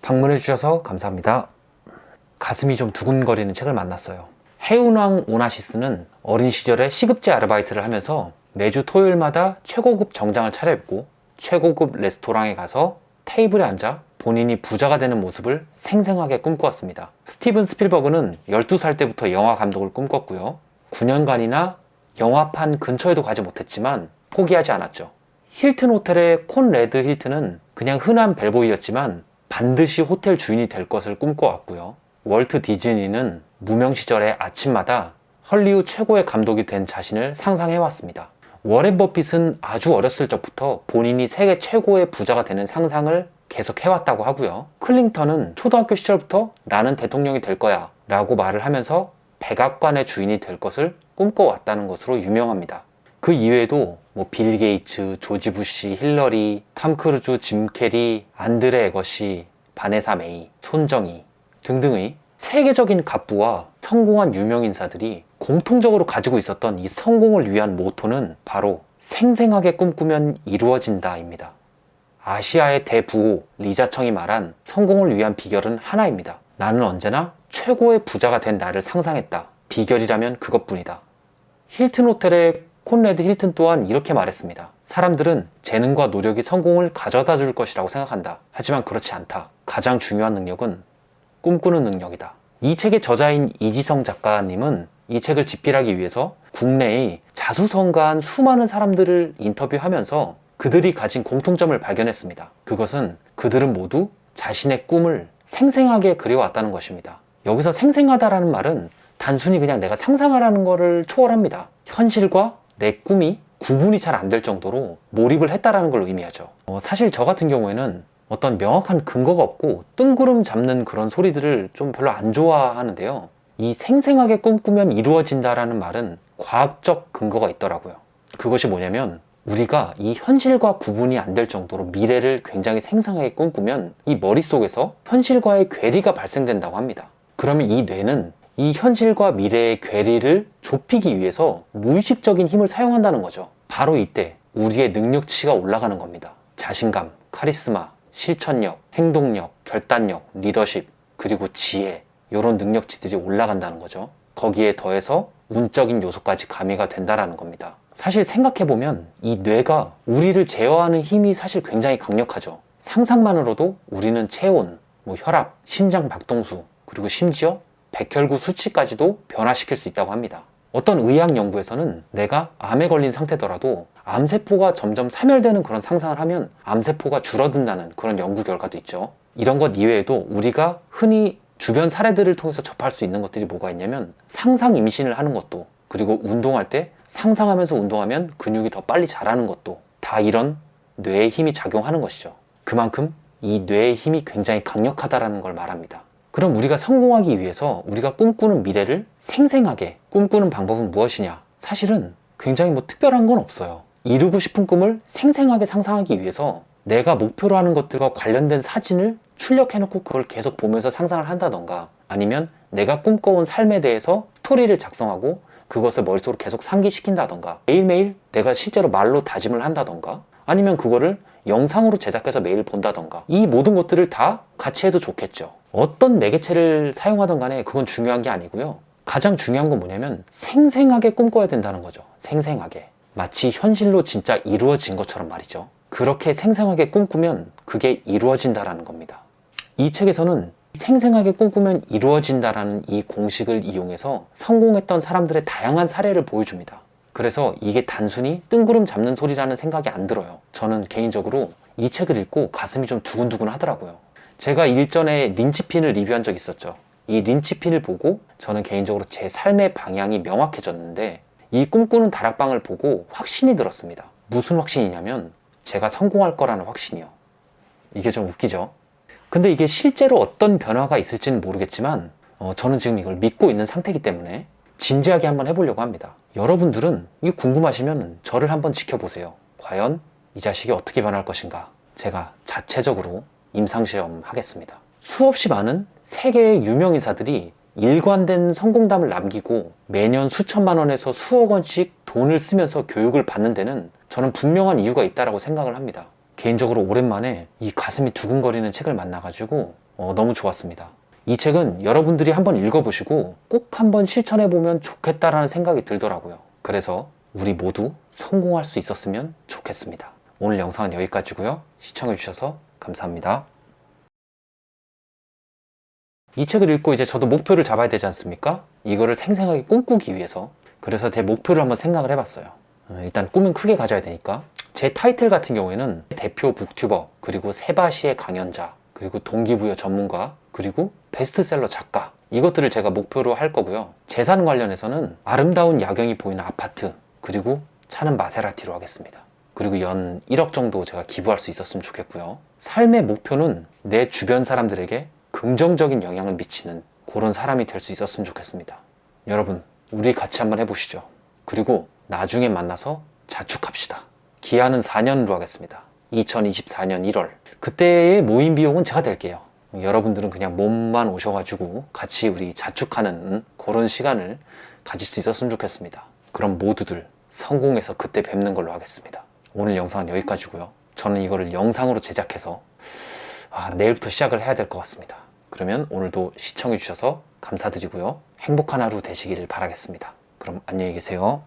방문해주셔서 감사합니다. 가슴이 좀 두근거리는 책을 만났어요. 해운왕 오나시스는 어린 시절에 시급제 아르바이트를 하면서 매주 토요일마다 최고급 정장을 차려입고 최고급 레스토랑에 가서 테이블에 앉아 본인이 부자가 되는 모습을 생생하게 꿈꾸었습니다. 스티븐 스필버그는 12살 때부터 영화 감독을 꿈꿨고요. 9년간이나 영화판 근처에도 가지 못했지만 포기하지 않았죠. 힐튼 호텔의 콘레드 힐튼은 그냥 흔한 벨보이였지만 반드시 호텔 주인이 될 것을 꿈꿔왔고요. 월트 디즈니는 무명 시절에 아침마다 헐리우드 최고의 감독이 된 자신을 상상해왔습니다. 워렌 버핏은 아주 어렸을 적부터 본인이 세계 최고의 부자가 되는 상상을 계속 해왔다고 하고요. 클링턴은 초등학교 시절부터 나는 대통령이 될 거야 라고 말을 하면서 백악관의 주인이 될 것을 꿈꿔왔다는 것으로 유명합니다. 그 이외에도 빌 게이츠, 조지 부시, 힐러리, 탐 크루즈, 짐 캐리, 안드레 에거시, 바네사 메이, 손정희 등등의 세계적인 갑부와 성공한 유명인사들이 공통적으로 가지고 있었던 이 성공을 위한 모토는 바로 생생하게 꿈꾸면 이루어진다입니다. 아시아의 대부호 리자청이 말한 성공을 위한 비결은 하나입니다. 나는 언제나 최고의 부자가 된 나를 상상했다. 비결이라면 그것뿐이다. 힐튼 호텔의 콘레드 힐튼 또한 이렇게 말했습니다. 사람들은 재능과 노력이 성공을 가져다 줄 것이라고 생각한다. 하지만 그렇지 않다. 가장 중요한 능력은 꿈꾸는 능력이다. 이 책의 저자인 이지성 작가님은 이 책을 집필하기 위해서 국내의 자수성가한 수많은 사람들을 인터뷰하면서 그들이 가진 공통점을 발견했습니다. 그것은 그들은 모두 자신의 꿈을 생생하게 그려왔다는 것입니다. 여기서 생생하다라는 말은 단순히 그냥 내가 상상하라는 것을 초월합니다. 현실과 내 꿈이 구분이 잘 안 될 정도로 몰입을 했다라는 걸 의미하죠. 사실 저 같은 경우에는 어떤 명확한 근거가 없고 뜬구름 잡는 그런 소리들을 좀 별로 안 좋아하는데요. 이 생생하게 꿈꾸면 이루어진다라는 말은 과학적 근거가 있더라고요. 그것이 뭐냐면 우리가 이 현실과 구분이 안 될 정도로 미래를 굉장히 생생하게 꿈꾸면 이 머릿속에서 현실과의 괴리가 발생된다고 합니다. 그러면 이 뇌는 이 현실과 미래의 괴리를 좁히기 위해서 무의식적인 힘을 사용한다는 거죠. 바로 이때 우리의 능력치가 올라가는 겁니다. 자신감, 카리스마, 실천력, 행동력, 결단력, 리더십, 그리고 지혜, 이런 능력치들이 올라간다는 거죠. 거기에 더해서 운적인 요소까지 가미가 된다는 겁니다. 사실 생각해보면 이 뇌가 우리를 제어하는 힘이 사실 굉장히 강력하죠. 상상만으로도 우리는 체온, 혈압, 심장 박동수, 그리고 심지어 백혈구 수치까지도 변화시킬 수 있다고 합니다. 어떤 의학 연구에서는 내가 암에 걸린 상태더라도 암세포가 점점 사멸되는 그런 상상을 하면 암세포가 줄어든다는 그런 연구 결과도 있죠. 이런 것 이외에도 우리가 흔히 주변 사례들을 통해서 접할 수 있는 것들이 뭐가 있냐면 상상 임신을 하는 것도, 그리고 운동할 때 상상하면서 운동하면 근육이 더 빨리 자라는 것도 다 이런 뇌의 힘이 작용하는 것이죠. 그만큼 이 뇌의 힘이 굉장히 강력하다는 걸 말합니다. 그럼 우리가 성공하기 위해서 우리가 꿈꾸는 미래를 생생하게 꿈꾸는 방법은 무엇이냐? 사실은 굉장히 특별한 건 없어요. 이루고 싶은 꿈을 생생하게 상상하기 위해서 내가 목표로 하는 것들과 관련된 사진을 출력해놓고 그걸 계속 보면서 상상을 한다던가, 아니면 내가 꿈꿔온 삶에 대해서 스토리를 작성하고 그것을 머릿속으로 계속 상기시킨다던가, 매일매일 내가 실제로 말로 다짐을 한다던가, 아니면 그거를 영상으로 제작해서 매일 본다던가, 이 모든 것들을 다 같이 해도 좋겠죠. 어떤 매개체를 사용하던 간에 그건 중요한 게 아니고요. 가장 중요한 건 뭐냐면 생생하게 꿈꿔야 된다는 거죠. 생생하게. 마치 현실로 진짜 이루어진 것처럼 말이죠. 그렇게 생생하게 꿈꾸면 그게 이루어진다라는 겁니다. 이 책에서는 생생하게 꿈꾸면 이루어진다라는 이 공식을 이용해서 성공했던 사람들의 다양한 사례를 보여줍니다. 그래서 이게 단순히 뜬구름 잡는 소리라는 생각이 안 들어요. 저는 개인적으로 이 책을 읽고 가슴이 좀 두근두근 하더라고요. 제가 일전에 린치핀을 리뷰한 적이 있었죠. 이 린치핀을 보고 저는 개인적으로 제 삶의 방향이 명확해졌는데, 이 꿈꾸는 다락방을 보고 확신이 들었습니다. 무슨 확신이냐면 제가 성공할 거라는 확신이요. 이게 좀 웃기죠? 근데 이게 실제로 어떤 변화가 있을지는 모르겠지만 저는 지금 이걸 믿고 있는 상태이기 때문에 진지하게 한번 해보려고 합니다. 여러분들은 이게 궁금하시면 저를 한번 지켜보세요. 과연 이 자식이 어떻게 변할 것인가? 제가 자체적으로 임상시험 하겠습니다. 수없이 많은 세계의 유명인사들이 일관된 성공담을 남기고 매년 수천만 원에서 수억 원씩 돈을 쓰면서 교육을 받는 데는 저는 분명한 이유가 있다고 생각을 합니다. 개인적으로 오랜만에 이 가슴이 두근거리는 책을 만나가지고 너무 좋았습니다. 이 책은 여러분들이 한번 읽어보시고 꼭 한번 실천해보면 좋겠다라는 생각이 들더라고요. 그래서 우리 모두 성공할 수 있었으면 좋겠습니다. 오늘 영상은 여기까지고요. 시청해주셔서 감사합니다. 이 책을 읽고 이제 저도 목표를 잡아야 되지 않습니까? 이거를 생생하게 꿈꾸기 위해서. 그래서 제 목표를 한번 생각을 해봤어요. 일단 꿈은 크게 가져야 되니까. 제 타이틀 같은 경우에는 대표 북튜버, 그리고 세바시의 강연자, 그리고 동기부여 전문가, 그리고 베스트셀러 작가, 이것들을 제가 목표로 할 거고요. 재산 관련해서는 아름다운 야경이 보이는 아파트, 그리고 차는 마세라티로 하겠습니다. 그리고 연 1억 정도 제가 기부할 수 있었으면 좋겠고요. 삶의 목표는 내 주변 사람들에게 긍정적인 영향을 미치는 그런 사람이 될 수 있었으면 좋겠습니다. 여러분, 우리 같이 한번 해보시죠. 그리고 나중에 만나서 자축합시다. 기한은 4년으로 하겠습니다. 2024년 1월. 그때의 모임 비용은 제가 댈게요. 여러분들은 그냥 몸만 오셔가지고 같이 우리 자축하는 그런 시간을 가질 수 있었으면 좋겠습니다. 그럼 모두들 성공해서 그때 뵙는 걸로 하겠습니다. 오늘 영상은 여기까지고요. 저는 이거를 영상으로 제작해서 내일부터 시작을 해야 될 것 같습니다. 그러면 오늘도 시청해 주셔서 감사드리고요. 행복한 하루 되시기를 바라겠습니다. 그럼 안녕히 계세요.